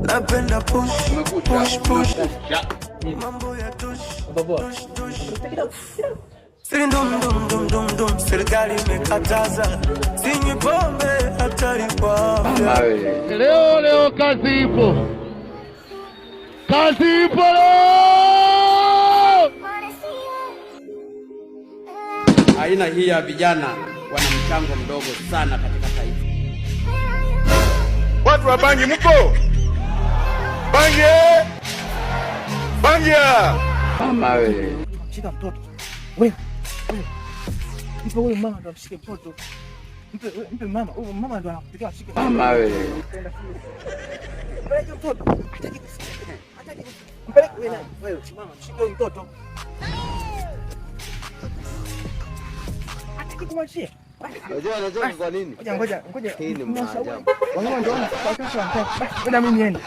Napenda push. Mambo ya tush. Dum serikali imekataza. Sinywi pombe hatari kwa afya. Leo kazi ipo. Kazi ipo. Aina hii ya vijana wana mchango mdogo sana katika taifa. Watu wa bangi mko? Bangi! Bangia! Mama wewe. Shika mtoto. Wewe. Mpe huyo mama ndo amshike mtoto. Mpe mama, huyo mama ndo anakupikia ashike. Mama wewe. Peleka mtoto. Hataki kusikia. Hataki. Mpeleke wewe mama, mshike huyo mtoto. Hataki kumwachia. Unajua kwa nini? Ngoja. Hii ni maajabu. Wao ndio wanataka. Ngoja mimi niende.